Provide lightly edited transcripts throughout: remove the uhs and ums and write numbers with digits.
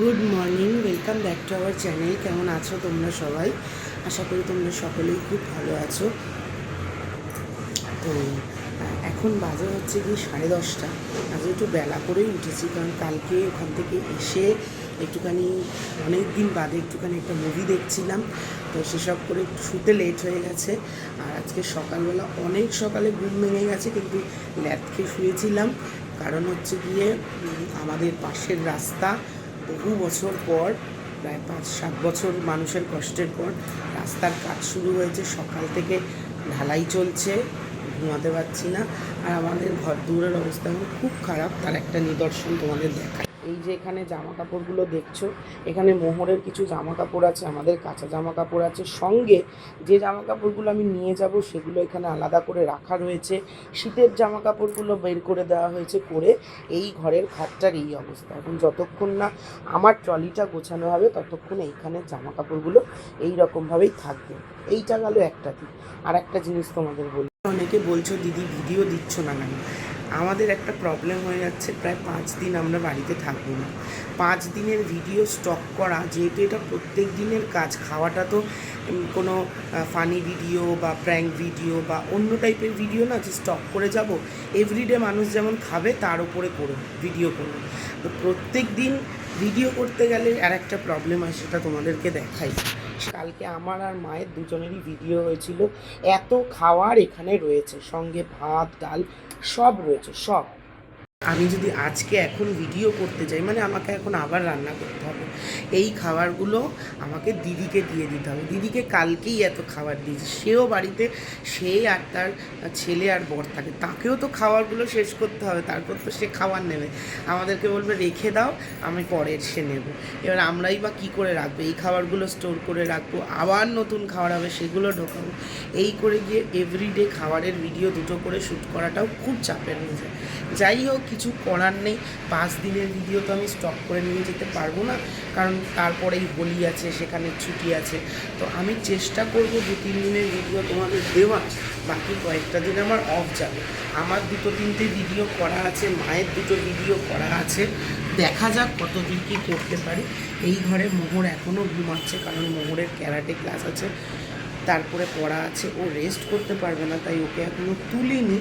Good morning, welcome back to our channel. কেমন আছো তোমরা সবাই? আশা করি তোমরা সকলেই খুব ভালো আছো। তো এখন বাজে হচ্ছে কি 10:30। আজ একটু বেলা করেই উঠেছি, কারণ কালকে ওখান থেকে এসে একটুখানি অনেক দিন বাদে একটুখানি একটা মুভি দেখছিলাম। তো সেসব করে একটু শুতে লেট হয়ে গেছে। আর আজকে সকালবেলা অনেক সকালে ঘুম ভেঙে গেছে, কিন্তু ল্যাদ খেয়ে শুয়েছিলাম। কারণ হচ্ছে গিয়ে আমাদের পাশের রাস্তা বহু বছর পর, প্রায় 5-7 বছর মানুষের কষ্টের পর রাস্তার কাজ শুরু হয়েছে। সকাল থেকে ঢালাই চলছে, ঘুমাতে পারছি না। আর আমাদের ঘর দূরের অবস্থা এখন খুব খারাপ, তার একটা নিদর্শন তোমাদের দেখায়। এই যে এখানে জামা কাপড়গুলো দেখছো, এখানে মোহরের কিছু জামা কাপড় আছে, আমাদের কাঁচা জামা কাপড় আছে, সঙ্গে যে জামা কাপড়গুলো আমি নিয়ে যাব সেগুলো এখানে আলাদা করে রাখা রয়েছে। শীতের জামা কাপড়গুলো বের করে দেওয়া হয়েছে। করে এই ঘরের খাটটার এই অবস্থা। এখন যতক্ষণ না আমার ট্রলিটা গোছানো হবে ততক্ষণ এইখানে জামা কাপড়গুলো এই রকমভাবেই থাকবে। এইটা গেল একটা দিক। আর একটা জিনিস তোমাদের বলি, অনেকে বলছো দিদি ভিডিও দিচ্ছ না কেন? আমাদের একটা প্রবলেম হয়ে যাচ্ছে, প্রায় 5 দিন আমরা বাড়িতে থাকবো না। 5 দিনের ভিডিও স্টক করা, যেহেতু এটা প্রত্যেক দিনের কাজ, খাওয়াটা তো কোনো ফানি ভিডিও বা প্র্যাঙ্ক ভিডিও বা অন্য টাইপের ভিডিও না যে স্টক করে যাব। এভরিডে মানুষ যেমন খাবে তার উপরে করুন ভিডিও করুন। তো প্রত্যেক দিন ভিডিও করতে গেলে আর একটা প্রবলেম হয়, সেটা তোমাদেরকে দেখাই। কালকে আমার আর মায়ের দুজনেরই ভিডিও হয়েছিল। এত খাওয়ার এখানে রয়েছে, সঙ্গে ভাত ডাল সব রয়েছে, সব। আমি যদি আজকে এখন ভিডিও করতে যাই, মানে আমাকে এখন আবার রান্না করতে হবে। এই খাবারগুলো আমাকে দিদিকে দিয়ে দিতে হবে। দিদিকে কালকেই এত খাবার দিয়েছে, সেও বাড়িতে, সে আর তার ছেলে আর বর থাকে, তাকেও তো খাবারগুলো শেষ করতে হবে, তারপর তো সে খাবার নেবে। আমাদেরকে বলবে রেখে দাও, আমি পরে সে নেব। এবার আমরাই বা কী করে রাখবো? এই খাবারগুলো স্টোর করে রাখবো, আবার নতুন খাবার হবে সেগুলো ঢোকাবো। এই করে গিয়ে এভরিডে খাবারের ভিডিও দুটো করে শ্যুট করাটাও খুব চাপের হয়ে যায়। যাই হোক, কিছু করার নেই। 5 দিনের ভিডিও তো আমি স্টক করে নিয়ে যেতে পারবো না, কারণ তারপরেই হোলি আছে, সেখানে ছুটি আছে। তো আমি চেষ্টা করব 2-3 দিনের ভিডিও তোমাদের দেওয়া। বাকি কয়েকটা দিন আমার অফ যাবে। আমার 2-3টে ভিডিও করা আছে, মায়ের 2টো ভিডিও করা আছে। দেখা যাক কতদিন কী করতে পারি। এই ঘরে মোহর এখনও ঘুমাচ্ছে, কারণ মোহরের ক্যারাটে ক্লাস আছে, তারপরে পড়া আছে, ও রেস্ট করতে পারবে না, তাই ওকে এখনও তুলিনি।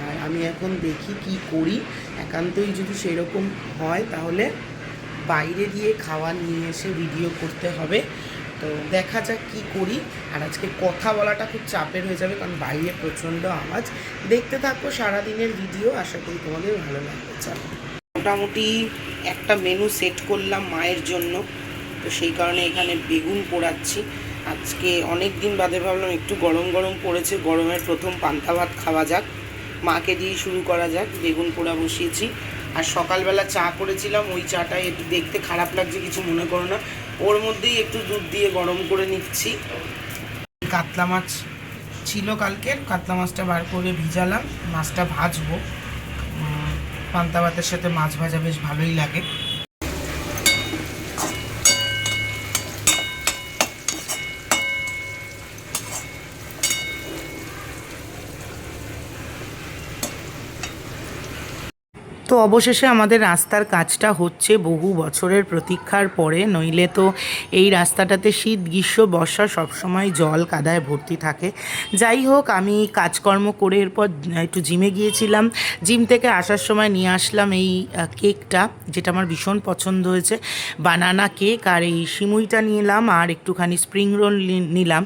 আর আমি এখন দেখি কি করি। একান্তই যদি সেই রকম হয় তাহলে বাইরে দিয়ে খাবার নিয়ে এসে ভিডিও করতে হবে। তো দেখা যাক কী করি। আর আজকে কথা বলাটা খুব চাপের হয়ে যাবে, কারণ বাইরে প্রচণ্ড আওয়াজ। দেখতে থাকো সারাদিনের ভিডিও, আশা করি তোমাদের ভালো লাগবে। চলো, মোটামুটি একটা মেনু সেট করলাম মায়ের জন্য। তো সেই কারণে এখানে বেগুন পোড়াচ্ছি। আজকে অনেক দিন বাদে ভাবলাম একটু গরম গরম পড়েছে, গরমের প্রথম পান্তা ভাত খাওয়া যাক, মাকে দিয়ে শুরু করা যাক। বেগুন পোড়া বসিয়েছি। আর সকালবেলা চা করেছিলাম, ওই চাটা একটু দেখতে খারাপ লাগছে, কিছু মনে করো না। ওর মধ্যেই একটু দুধ দিয়ে গরম করে নিচ্ছি। কাতলা মাছ ছিল কালকের, কাতলা মাছটা বার করে ভিজালাম, মাছটা ভাজবো। পান্তা ভাতের সাথে মাছ ভাজা বেশ ভালোই লাগে। তো অবশেষে আমাদের রাস্তার কাজটা হচ্ছে বহু বছরের প্রতীক্ষার পরে। নইলে তো এই রাস্তাটাতে শীত গ্রীষ্ম বর্ষা সবসময় জল কাদায় ভর্তি থাকে। যাই হোক, আমি কাজকর্ম করে এরপর একটু জিমে গিয়েছিলাম। জিম থেকে আসার সময় নিয়ে আসলাম এই কেকটা, যেটা আমার ভীষণ পছন্দ হয়েছে, বানানা কেক। আর এই সিমুইটা নিলাম, আর একটুখানি স্প্রিং রোল নিলাম।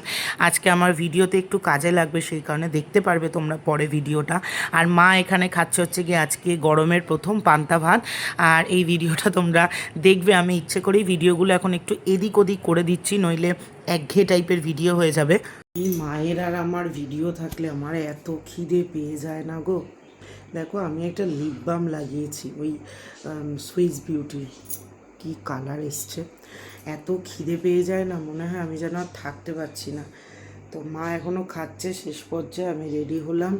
আজকে আমার ভিডিওতে একটু কাজে লাগবে, সেই কারণে দেখতে পারবে তোমরা পরে ভিডিওটা। আর মা এখানে খাচ্ছে হচ্ছে গিয়ে আজকে গরমের প্রথম পান্তা ভাত। আর এই ভিডিওটা তোমরা দেখবে, আমি ইচ্ছে করেই ভিডিওগুলো এখন একটু এদিক ওদিক করে দিচ্ছি, নইলে একঘেয়ে টাইপের ভিডিও হয়ে যাবে। এই মায়ের আর আমার ভিডিও থাকলে আমার এত খিদে পেয়ে যায় না গো। দেখো, আমি একটা লিপ বাম লাগিয়েছি, ওই সুইস বিউটি, কি কালার এসছে। এত খিদে পেয়ে যায় না, মনে হয় আমি যেন আর থাকতে পারছি না। তো মা এখনও খাচ্ছে, শেষ পর্যায়ে আমি রেডি হলাম।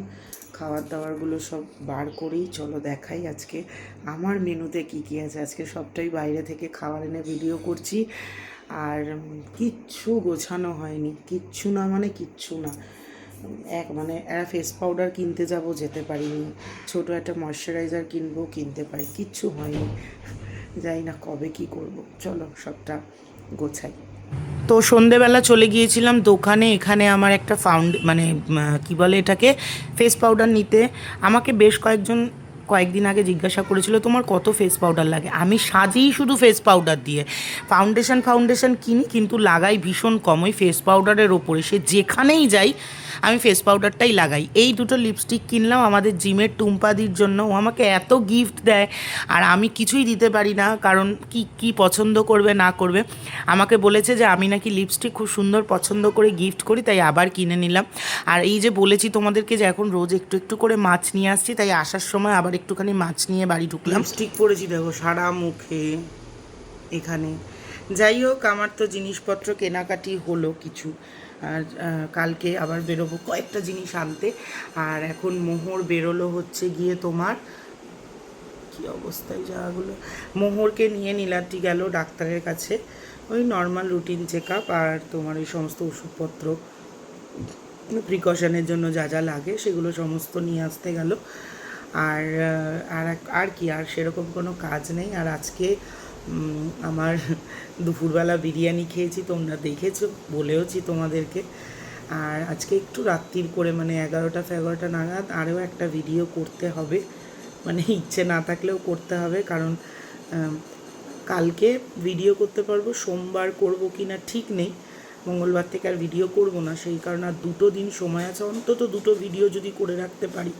খাবার দাবারগুলো সব বার করেই চলো দেখাই আজকে আমার মেনুতে কী কী আছে। আজকে সবটাই বাইরে থেকে খাবার এনে ভিডিও করছি। আর কিচ্ছু গোছানো হয়নি, কিচ্ছু না মানে কিচ্ছু না। মানে একটা ফেস পাউডার কিনতে যাব, যেতে পারিনি। ছোটো একটা ময়শ্চারাইজার কিনবো, কিনতে পারি, কিচ্ছু হয়নি। যাই না কবে কি করব, চলো সবটা গোছাই। তো সন্ধেবেলা চলে গিয়েছিলাম দোকানে, এখানে আমার একটা মানে কি বলে এটাকে, ফেস পাউডার নিতে। আমাকে বেশ কয়েকদিন আগে জিজ্ঞাসা করেছিল তোমার কত ফেস পাউডার লাগে। আমি সাজি শুধু ফেস পাউডার দিয়ে, ফাউন্ডেশন কিনি কিন্তু লাগাই ভীষণ কম ওই ফেস পাউডারের ওপরে। সে যেখানেই যাই আমি ফেস পাউডারটাই লাগাই। এই দুটো লিপস্টিক কিনলাম আমাদের জিমের টুম্পাদির জন্য, ও আমাকে এত গিফট দেয় আর আমি কিছুই দিতে পারি না, কারণ কি কি পছন্দ করবে না করবে। আমাকে বলেছে যে আমি নাকি লিপস্টিক খুব সুন্দর পছন্দ করে গিফট করি, তাই আবার কিনে নিলাম। আর এই যে বলেছি তোমাদেরকে যে এখন রোজ একটু একটু করে মাছ নিয়ে আসছি, তাই আসার সময় আবার একটুখানি মাছ নিয়ে বাড়ি ঢুকলাম। লিপস্টিক পরেছি দেখো সারা মুখে এখানে। যাই হোক, আমার তো জিনিসপত্র কেনাকাটি হলো কিছু, আর কালকে আবার বেরোবো কয়েকটা জিনিস আনতে। আর এখন মোহর বেরোলো হচ্ছে গিয়ে তোমার কি অবস্থায় যাওয়াগুলো, মোহরকে নিয়ে নীলাদ্রি গেল ডাক্তারের কাছে, ওই নর্মাল রুটিন চেক আপ আর তোমার ওই সমস্ত ওষুধপত্র প্রিকশনের জন্য যা যা লাগে সেগুলো সমস্ত নিয়ে আসতে গেল। আর আর কি, আর সেরকম কোনো কাজ নেই। আর আজকে আমার দুপুরবেলা বিরিয়ানি খেয়েছি, তোমরা দেখেছো, বলেওছি তোমাদেরকে। আর আজকে একটু রাত্রির করে মানে 11টা নাগাদ আরও একটা ভিডিও করতে হবে, মানে ইচ্ছে না থাকলেও করতে হবে, কারণ কালকে ভিডিও করতে পারবো, সোমবার করব কি না ঠিক নেই, মঙ্গলবার থেকে আর ভিডিও করব না, সেই কারণে আর 2 দিন সময় আছে, অন্তত 2 ভিডিও যদি করে রাখতে পারি।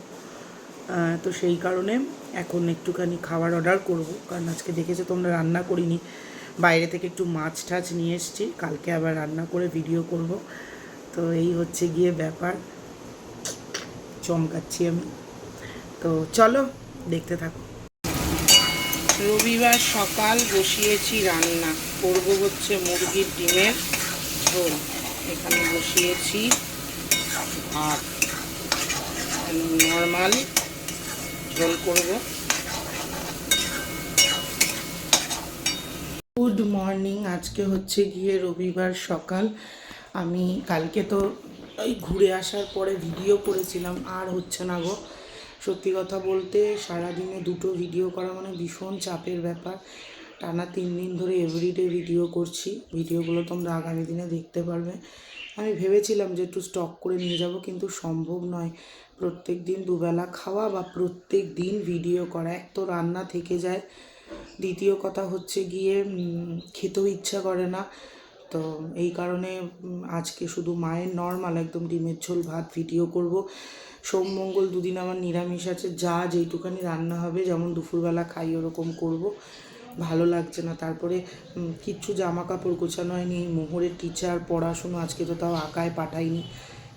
তো সেই কারণে এখন একটুখানি খাবার অর্ডার করব, কারণ আজকে দেখেছো তোমরা রান্না করিনি, বাইরে থেকে একটু মাছ টাছ নিয়ে এসেছি, কালকে আবার রান্না করে ভিডিও করব। তো এই হচ্ছে গিয়ে ব্যাপার, চমকাচ্ছি আমি। তো চলো দেখতে থাকো। রবিবার সকাল বসিয়েছি রান্না, করব হচ্ছে মুরগির ডিমের ঝোল। এখানে বসিয়েছি ভাত, নর্মাল ঝোল করব। গুড মর্নিং, আজকে হচ্ছে গিয়ে রবিবার সকাল। আমি কালকে তো ওই ঘুরে আসার পরে ভিডিও করেছিলাম, আর হচ্ছে না গো, সত্যি কথা বলতে সারাদিনে 2 ভিডিও করা মানে ভীষণ চাপের ব্যাপার। টানা 3 দিন ধরে এভরিডে ভিডিও করছি, ভিডিওগুলো তোমরা আগামী দিনে দেখতে পারবে। আমি ভেবেছিলাম যে একটু স্টক করে নিয়ে যাব, কিন্তু সম্ভব নয় প্রত্যেক দিন দুবেলা খাওয়া বা প্রত্যেক দিন ভিডিও করা। এক তো রান্না থেকে যায়, দ্বিতীয় কথা হচ্ছে গিয়ে খেতেও ইচ্ছা করে না। তো এই কারণে আজকে শুধু মায়ের নর্মাল একদম ডিমের ঝোল ভাত ভিডিও করব। সোম মঙ্গল 2 দিন আমার নিরামিষ আছে, যা যেইটুখানি রান্না হবে যেমন দুপুরবেলা খাই ওরকম করব। ভালো লাগছে না, তারপরে কিচ্ছু জামা কাপড় গোছানো হয়নি। মোহরের টিচার পড়াশুনো, আজকে তো তাও আঁকায় পাঠাইনি,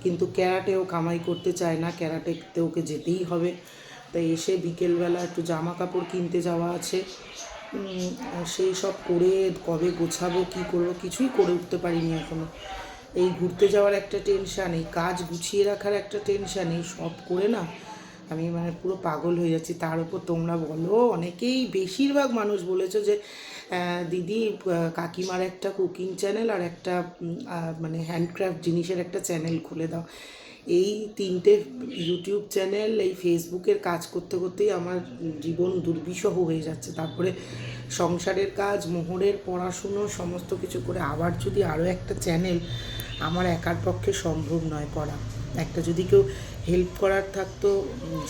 কিন্তু ক্যারাটেও কামাই করতে চায় না, ক্যারাটেতে ওকে যেতেই হবে। তাই এসে বিকেলবেলা একটু জামা কাপড় কিনতে যাওয়া আছে, সেই সব করে কবে গোছাবো কী করবো কিছুই করে উঠতে পারিনি এখনও। এই ঘুরতে যাওয়ার একটা টেনশান, এই কাজ গুছিয়ে রাখার একটা টেনশান, এই সব করে না আমি মানে পুরো পাগল হয়ে যাচ্ছি। তার উপর তোমরা বলো, অনেকেই বেশিরভাগ মানুষ বলেছো যে দিদি কাকিমার একটা কুকিং চ্যানেল আর একটা মানে হ্যান্ডক্রাফট জিনিসের একটা চ্যানেল খুলে দাও। এই 3টে ইউটিউব চ্যানেল, এই ফেসবুকের কাজ করতে করতেই আমার জীবন দুর্বিষহ হয়ে যাচ্ছে। তারপরে সংসারের কাজ, মোহরের পড়াশুনো সমস্ত কিছু করে আবার যদি আরও একটা চ্যানেল, আমার একার পক্ষে সম্ভব নয় করা। একটা যদি কেউ হেল্প করার থাকতো,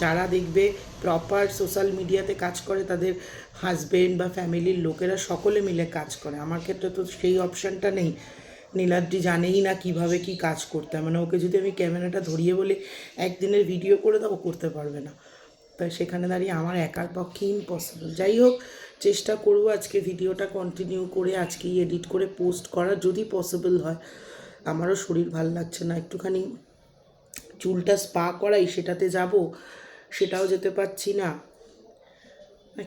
যারা দেখবে প্রপার সোশ্যাল মিডিয়াতে কাজ করে তাদের হাজবেন্ড বা ফ্যামিলির লোকেরা সকলে মিলে কাজ করে, আমার ক্ষেত্রে তো সেই অপশানটা নেই। নীলাদ্রি জানেই না কিভাবে কি কাজ করতে হয়, মানে ওকে যদি আমি ক্যামেরাটা ধরিয়ে বলি একদিনের ভিডিও করে দাও, করতে পারবে না। তাই সেখানে দাঁড়িয়ে আমার একার পক্ষে ইম্পসিবল। যাই হোক, চেষ্টা করবো আজকে ভিডিওটা কন্টিনিউ করে আজকেই এডিট করে পোস্ট করার, যদি পসিবল হয়। আমারও শরীর ভাল লাগছে না, একটুখানি চুলটা স্পা করাই, সেটাতে যাব, সেটাও যেতে পারছি না,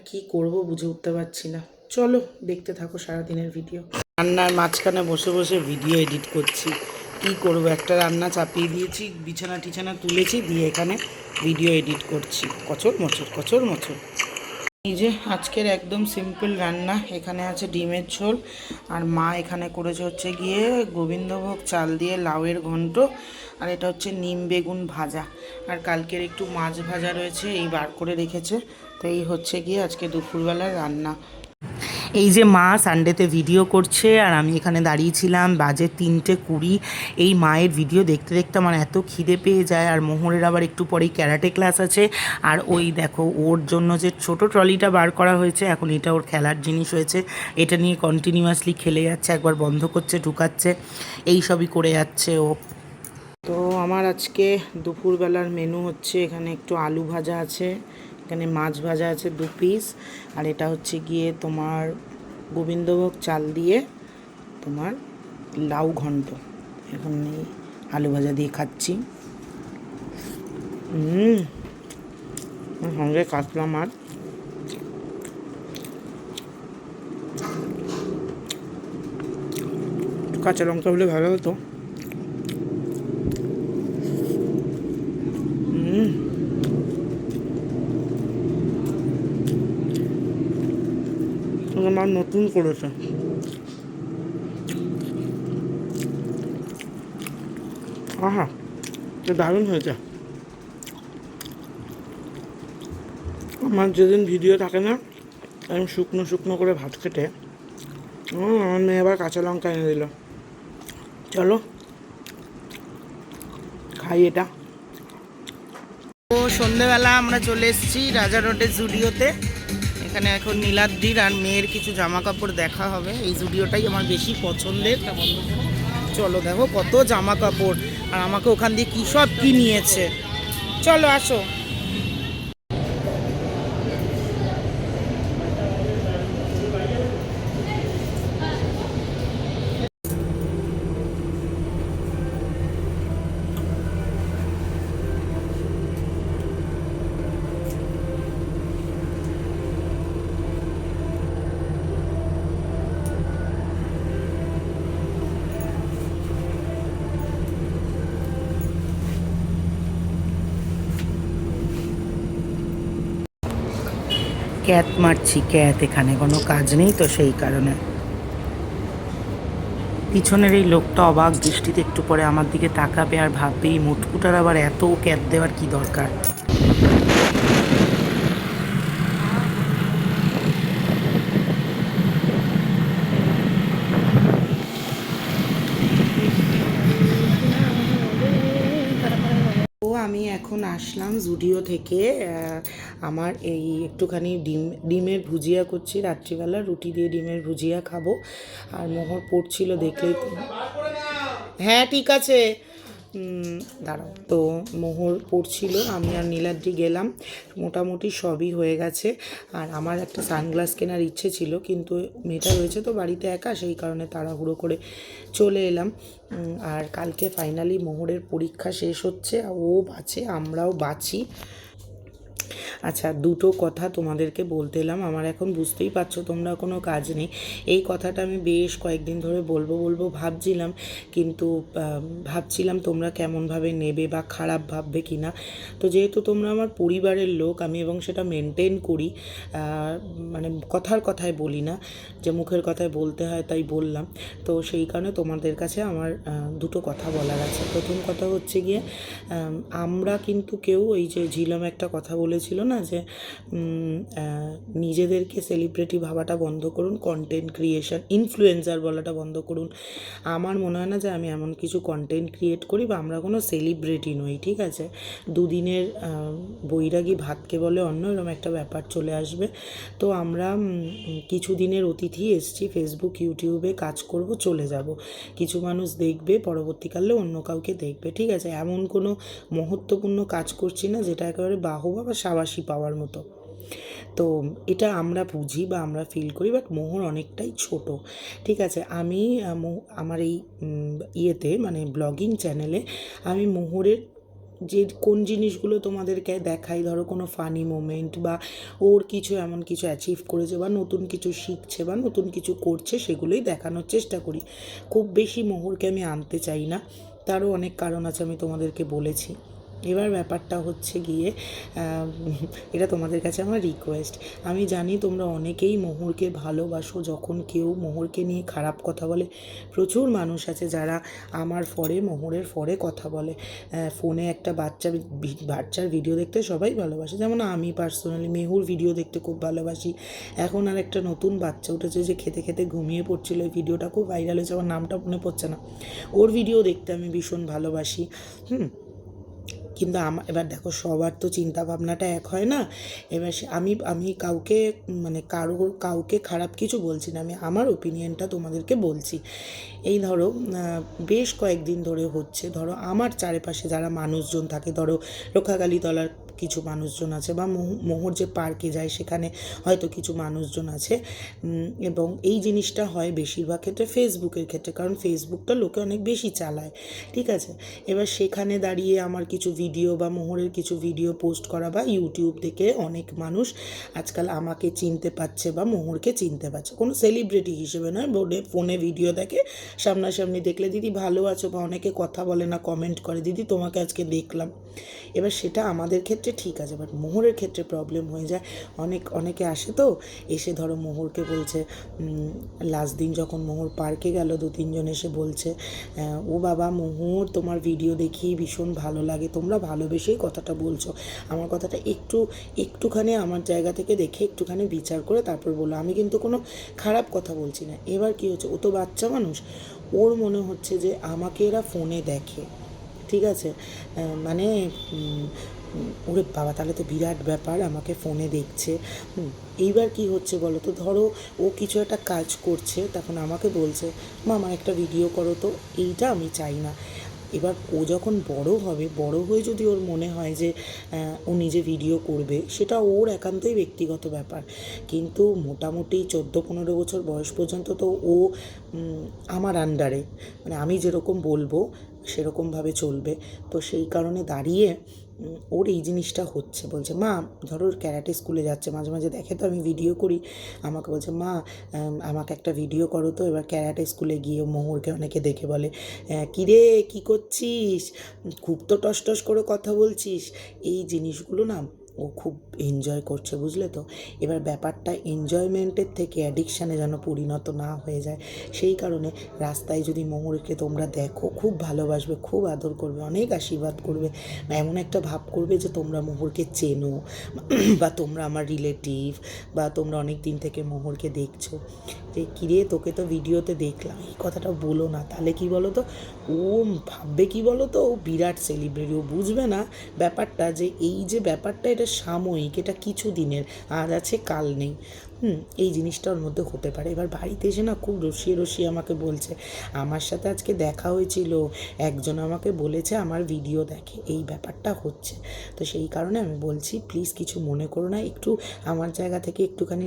কি করব বুঝে উঠতে পারছি না। চলো দেখতে থাকো সারাদিনের ভিডিও। রান্নার মাঝখানে বসে বসে ভিডিও এডিট করছি, কি করব, একটা রান্না চাপিয়ে দিয়েছি, বিছানা টিছানা তুলেছি, দিয়ে এখানে ভিডিও এডিট করছি, কচর মচর। এই যে আজকের একদম সিম্পল রান্না, এখানে আছে ডিমের ঝোল, আর মা এখানে করেছে হচ্ছে গিয়ে গোবিন্দভোগ চাল দিয়ে লাউয়ের ঘন্ট, আর এটা হচ্ছে নিম বেগুন ভাজা, আর কালকের একটু মাছ ভাজা রয়েছে, এই বার করে রেখেছে। তো এই হচ্ছে গিয়ে আজকে দুপুরবেলার রান্না। এই যে মা সানডেতে ভিডিও করছে আর আমি এখানে দাঁড়িয়েছিলাম, বাজে 3:20। এই মায়ের ভিডিও দেখতে দেখতে আমার এত খিদে পেয়ে যায়। আর মোহরের আবার একটু পরেই ক্যারাটে ক্লাস আছে। আর ওই দেখো ওর জন্য যে ছোট ট্রলিটা বার করা হয়েছে, এখন এটা ওর খেলার জিনিস হয়েছে। এটা নিয়ে কন্টিনিউয়াসলি খেলে যাচ্ছে, একবার বন্ধ করছে ঢুকাচ্ছে, এই সবই করে যাচ্ছে ও। তো আমার আজকে দুপুরবেলার মেনু হচ্ছে, এখানে একটু আলু ভাজা আছে, এখানে মাছ ভাজা আছে 2 পিস, আর এটা হচ্ছে গিয়ে তোমার গোবিন্দভোগ চাল দিয়ে তোমার লাউ ঘন্ট। এখন এই আলু ভাজা দিয়ে খাচ্ছি। সঙ্গে কাতলা মাছ। কাঁচা লঙ্কা হলে ভালো হতো। আমার নতুন করেছে। আহা, দারুণ হয়েছে। আমার যেদিন ভিডিও থাকে না, আমি শুকনো শুকনো করে ভাত খেতে, আমার মেয়ে আবার কাঁচা লঙ্কা এনে দিল। চলো খাই এটা। তো সন্ধেবেলা আমরা চলে এসেছি রাজা রোডের জুডিওতে। এখানে এখন নীলাদ্রির আর মেয়ের কিছু জামা কাপড় দেখা হবে। এই জুডিওটাই আমার বেশি পছন্দের। চলো দেখো কত জামা কাপড়, আর আমাকে ওখান দিয়ে কী সব কি নিয়েছে। চলো আসো। ক্যাত মারছি, ক্যাত, এখানে কোনো কাজ নেই তো সেই কারণে। পিছনের এই লোকটা অবাক দৃষ্টিতে একটু পরে আমার দিকে তাকাবে আর ভাববে এই মুটকুটার আবার এত ক্যাত দেওয়ার কি দরকার। আমি এখন আসলাম জুডিও থেকে। আমার এই একটুখানি ডিমের ভুজিয়া করছি রাত্রিবেলা, রুটি দিয়ে ডিমের ভুজিয়া খাবো। আর মোহর পড়ছিল দেখলেই তো। হ্যাঁ ঠিক আছে, দাঁড়াও। তো মোহর পড়ছিল, আমি আর নীলাদ্রি গেলাম, মোটামুটি সবই হয়ে গেছে। আর আমার একটা সানগ্লাস কেনার ইচ্ছে ছিল, কিন্তু মেয়েটা রয়েছে তো বাড়িতে একা, সেই কারণে তাড়াহুড়ো করে চলে এলাম। আর কালকে ফাইনালি মোহরের পরীক্ষা শেষ হচ্ছে, ও বাঁচে আমরাও বাঁচি। আচ্ছা, দুটো কথা তোমাদেরকে বলতে এলাম। আমার এখন বুঝতেই পারছো তোমরা কোনো কাজ নেই, এই কথাটা আমি বেশ কয়েকদিন ধরে বলবো ভাবছিলাম, কিন্তু ভাবছিলাম তোমরা কেমনভাবে নেবে বা খারাপ ভাববে কি না। তো যেহেতু তোমরা আমার পরিবারের লোক, আমি এবং সেটা মেনটেন করি, মানে কথায় বলি না, যে মুখের কথায় বলতে হয় তাই বললাম। তো সেই কারণে তোমাদের কাছে আমার দুটো কথা বলার আছে। প্রথম কথা হচ্ছে গিয়ে, আমরা কিন্তু কেউ, এই যে ঝিলম একটা কথা বলেছিল না, যে নিজেদেরকে সেলিব্রিটি ভাবাটা বন্ধ করুন, কন্টেন্ট ক্রিয়েশন ইনফ্লুয়েন্সার বলাটা বন্ধ করুন। আমার মনে হয় না যে আমি এমন কিছু কন্টেন্ট ক্রিয়েট করি বা আমরা কোনো সেলিব্রিটি নই, ঠিক আছে। দুদিনের বৈরাগী ভাতকে বলে অন্য, এরকম একটা ব্যাপার চলে আসবে। তো আমরা কিছু দিনের অতিথি এসছি, ফেসবুক ইউটিউবে কাজ করব, চলে যাব, কিছু মানুষ দেখবে, পরবর্তীকালে অন্য কাউকে দেখবে, ঠিক আছে। এমন কোনো মহত্বপূর্ণ কাজ করছি না যেটা একেবারে বাহবা বা সাবাসী পাওয়ার মতো। তো এটা আমরা বুঝি বা আমরা ফিল করি, বাট মোহর অনেকটাই ছোট, ঠিক আছে। আমি আমার এই ইয়েতে, মানে ব্লগিং চ্যানেলে আমি মোহরের যে কোন জিনিসগুলো তোমাদেরকে দেখাই, ধরো কোনো ফানি মোমেন্ট বা ওর কিছু এমন কিছু অ্যাচিভ করেছে বা নতুন কিছু শিখছে বা নতুন কিছু করছে, সেগুলোই দেখানোর চেষ্টা করি। খুব বেশি মোহরকে আমি আনতে চাই না, তারও অনেক কারণ আছে, আমি তোমাদেরকে বলেছি। এবার ব্যাপারটা হচ্ছে গিয়ে এটা তোমাদের কাছে আমার রিকোয়েস্ট। আমি জানি তোমরা অনেকেই মোহরকে ভালোবাসো, যখন কেউ মোহরকে নিয়ে খারাপ কথা বলে, প্রচুর মানুষ আছে যারা আমার ফরে মোহরের ফরে কথা বলে। ফোনে একটা বাচ্চার ভিডিও দেখতে সবাই ভালোবাসে, যেমন আমি পার্সোনালি মেহুর ভিডিও দেখতে খুব ভালোবাসি। এখন আর একটা নতুন বাচ্চা উঠেছে যে খেতে খেতে ঘুমিয়ে পড়ছিল, এই ভিডিওটা খুব ভাইরাল হয়েছে, আমার নামটা মনে পড়ছে না, ওর ভিডিও দেখতে আমি ভীষণ ভালোবাসি। কিন্তু এবার দেখো, সবার তো চিন্তা ভাবনাটা এক হয় না। এবার আমি কাউকে খারাপ কিছু বলছি না, আমি আমার ওপিনিয়নটা তোমাদেরকে বলছি। এই ধরো বেশ কয়েকদিন ধরে হচ্ছে, ধরো আমার চারিপাশে যারা মানুষজন থাকে, ধরো রক্ষাকালীতলার কিছু মানুষজন আছে, বা মোহর যে পার্কে যায় সেখানে হয়তো কিছু মানুষজন আছে, এবং এই জিনিসটা হয় বেশিরভাগ ক্ষেত্রে ফেসবুকের ক্ষেত্রে, কারণ ফেসবুকটা লোকে অনেক বেশি চালায়, ঠিক আছে। এবার সেখানে দাঁড়িয়ে আমার কিছু ভিডিও বা মোহরের কিছু ভিডিও পোস্ট করা, বা ইউটিউব থেকে অনেক মানুষ আজকাল আমাকে চিনতে পারছে বা মোহরকে চিনতে পারছে, কোনো সেলিব্রিটি হিসেবে নয়, ফোনে ভিডিও দেখে, সামনাসামনি দেখলে দিদি ভালো আছো, বা অনেকে কথা বলে না, কমেন্ট করে দিদি তোমাকে আজকে দেখলাম। এবার সেটা আমাদের ক্ষেত্রে ঠিক আছে, বাট মোহরের ক্ষেত্রে প্রবলেম হয়ে যায়। অনেকে আসে তো, এসে ধরো মোহরকে বলছে, লাস্ট দিন যখন মোহর পার্কে গেল, 2-3 জন এসে বলছে, ও বাবা মোহর, তোমার ভিডিও দেখি ভীষণ ভালো লাগে, তোমরা ভালোবেসেই কথাটা বলছো, আমার কথাটা একটুখানি আমার জায়গা থেকে দেখে একটুখানি বিচার করে তারপর বলো, আমি কিন্তু কোনো খারাপ কথা বলছি না। এবার কী হচ্ছে, ও তো বাচ্চা মানুষ, ওর মনে হচ্ছে যে আমাকে এরা ফোনে দেখে, ঠিক আছে, মানে ওরে বাবা, তাহলে তো বিরাট ব্যাপার, আমাকে ফোনে দেখছে। এইবার কি হচ্ছে বলো তো, ধরো ও কিছু একটা কাজ করছে, তখন আমাকে বলছে, মা আমার একটা ভিডিও করো তো, এইটা আমি চাই না। এবার ও যখন বড় হয়ে যদি ওর মনে হয় যে ও নিজে ভিডিও করবে, সেটা ওর একান্তই ব্যক্তিগত ব্যাপার, কিন্তু মোটামুটি 14-15 বছর বয়স পর্যন্ত তো ও আমার আন্ডারে, মানে আমি যেরকম বলবো সেরকমভাবে চলবে। তো সেই কারণে দাঁড়িয়ে ওর এই জিনিসটা হচ্ছে, বলছে মা, ধরো ওর ক্যারাটে স্কুলে যাচ্ছে, মাঝে মাঝে দেখে তো আমি ভিডিও করি, আমাকে বলছে মা আমাকে একটা ভিডিও করো তো। এবার ক্যারাটে স্কুলে গিয়ে মোহরকে অনেকে দেখে বলে, কিরে কী করছিস, খুব তো টস করে কথা বলছিস। এই জিনিসগুলো না ও খুব এনজয় করছে, বুঝলে তো। এবার ব্যাপারটা এনজয়মেন্টের থেকে অ্যাডিকশানে যেন পরিণত না হয়ে যায়, সেই কারণে রাস্তায় যদি মোহরকে তোমরা দেখো, খুব ভালোবাসবে, খুব আদর করবে, অনেক আশীর্বাদ করবে, এমন একটা ভাব করবে যে তোমরা মোহরকে চেনো, বা তোমরা আমার রিলেটিভ, বা তোমরা অনেক দিন থেকে মোহরকে দেখছো, যে কিরে তোকে তো ভিডিওতে দেখলাম, এই কথাটা বলো না, তাহলে কি বলো তো, ও ভাববে কি বলো তো, ও বিরাট সেলিব্রিটি। ও বুঝবে না ব্যাপারটা, যে এই যে ব্যাপারটা, এটা সাময়িক, এটা কিছু দিনের, আজ আছে কাল নেই। এই জিনিসটা ওর মধ্যে হতে পারে। এবার বাড়িতে এসে না খুব রসিয়ে আমাকে বলছে, আমার সাথে আজকে দেখা হয়েছিল, একজন আমাকে বলেছে আমার ভিডিও দেখে, এই ব্যাপারটা হচ্ছে। তো সেই কারণে আমি বলছি, প্লিজ কিছু মনে করো না, একটু আমার জায়গা থেকে একটুখানি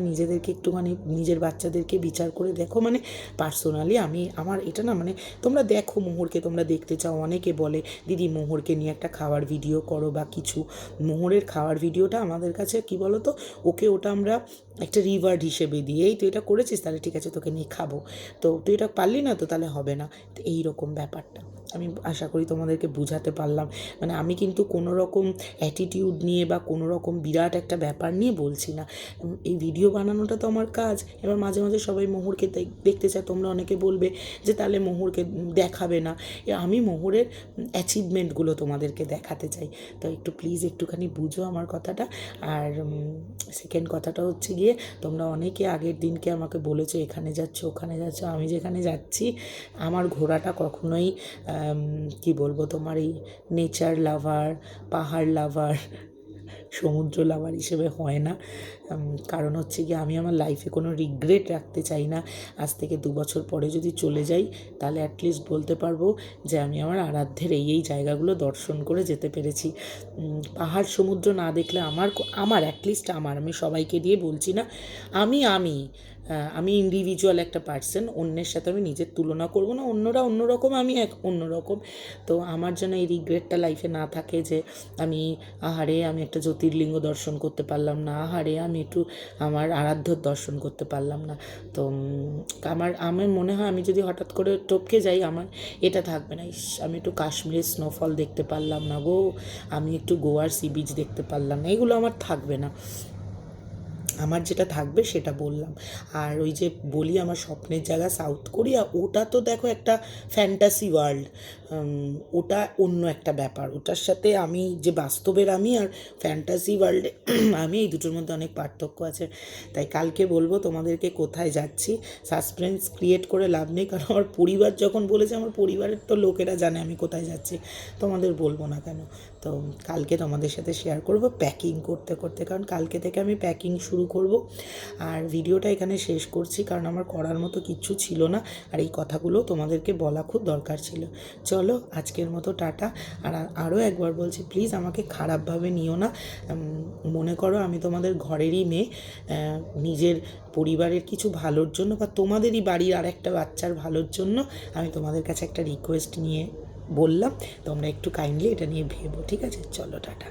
নিজের বাচ্চাদেরকে বিচার করে দেখো। মানে পার্সোনালি আমার এটা না, মানে তোমরা দেখো মোহরকে, তোমরা দেখতে চাও, অনেকে বলে দিদি মোহরকে নিয়ে একটা খাওয়ার ভিডিও করো বা কিছু। মোহরের খাওয়ার ভিডিওটা আমাদের কাছে কি বলো তো, ওটা আমরা একটা রিওয়ার্ড হিসেবে দিই, এই তুই এটা করেছিস, তাহলে ঠিক আছে তোকে নিয়ে খাবো, তো তুই এটা পারলি না তো তাহলে হবে না। তো এইরকম ব্যাপারটা আমি আশা করি তোমাদেরকে বোঝাতে পারলাম। মানে আমি কিন্তু কোনো রকম অ্যাটিটিউড নিয়ে বা কোনো রকম বিরাট একটা ব্যাপার নিয়ে বলছি না, এই ভিডিও বানানোটা তো আমার কাজ। এবার মাঝে মাঝে সবাই মোহরকে দেখতে চায়, তোমরা অনেকে বলবে যে তাহলে মোহরকে দেখাবে না, আমি মোহরের অ্যাচিভমেন্টগুলো তোমাদেরকে দেখাতে চাই। তো একটু প্লিজ একটুখানি বুঝো আমার কথাটা। আর সেকেন্ড কথাটা হচ্ছে গিয়ে, তোমরা অনেকে আগের দিনকে আমাকে বলেছো এখানে যাচ্ছ ওখানে যাচ্ছ, আমি যেখানে যাচ্ছি, আমার ঘোরাটা কখনোই কি বলবো, তোমার এই নেচার লাভার, পাহাড় লাভার, সমুদ্র লাভার হিসেবে হয় না। কারণ হচ্ছে কি, আমি আমার লাইফে কোনো রিগ্রেট রাখতে চাই না। আজ থেকে 2 বছর পরে যদি চলে যাই, তাহলে অ্যাটলিস্ট বলতে পারবো যে আমি আমার আরাধ্যের এই জায়গাগুলো দর্শন করে যেতে পেরেছি। পাহাড় সমুদ্র না দেখলে আমার অ্যাটলিস্ট আমি সবাইকে দিয়ে বলছি না, আমি আমি ইন্ডিভিজুয়াল একটা পার্সন, অন্যের সাথে আমি নিজের তুলনা করব না, অন্যরা অন্যরকম, আমি এক অন্যরকম। তো আমার যেন এই রিগ্রেটটা লাইফে না থাকে যে আমি আমি একটা জ্যোতির্লিঙ্গ দর্শন করতে পারলাম না, আমি একটু আমার আরাধ্যর দর্শন করতে পারলাম না। তো আমার মনে হয় আমি যদি হঠাৎ করে টপকে যাই, আমার এটা থাকবে না, আমি একটু কাশ্মীরের স্নোফল দেখতে পারলাম না গো, আমি একটু গোয়ার সি বিচ দেখতে পারলাম না, এগুলো আমার থাকবে না। আমার যেটা থাকবে সেটা বললাম। আর ওই যে বলি আমার স্বপ্নের জায়গা সাউথ কোরিয়া, ওটা তো দেখো একটা ফ্যান্টাসি ওয়ার্ল্ড, ওটা অন্য একটা ব্যাপার, ওটার সাথে আমি যে বাস্তবের আমি আর ফ্যান্টাসি ওয়ার্ল্ডে আমি, এই দুটোর মধ্যে অনেক পার্থক্য আছে। তাই কালকে বলবো তোমাদেরকে কোথায় যাচ্ছি, সাসপেন্স ক্রিয়েট করে লাভ নেই, কারণ আমার পরিবার যখন বলেছে, আমার পরিবারের তো লোকেরা জানে আমি কোথায় যাচ্ছি, তোমাদের বলবো না কেন। তো কালকে তোমাদের সাথে শেয়ার করব প্যাকিং করতে করতে, কারণ কালকে থেকে আমি প্যাকিং শুরু করব। আর ভিডিওটা এখানে শেষ করছি, কারণ আমার করার মতো কিচ্ছু ছিল না, আর এই কথাগুলো তোমাদেরকে বলা খুব দরকার ছিল। চলো আজকের মতো টাটা। আর আরও একবার বলছি, প্লিজ আমাকে খারাপভাবে নিও না, মনে করো আমি তোমাদের ঘরেরই মেয়ে, নিজের পরিবারের কিছু ভালোর জন্য বা তোমাদেরই বাড়ির আর একটা বাচ্চার ভালোর জন্য আমি তোমাদের কাছে একটা রিকোয়েস্ট নিয়ে বললাম, তোমরা একটু কাইন্ডলি এটা নিয়ে ভেবো, ঠিক আছে? চলো টাটা।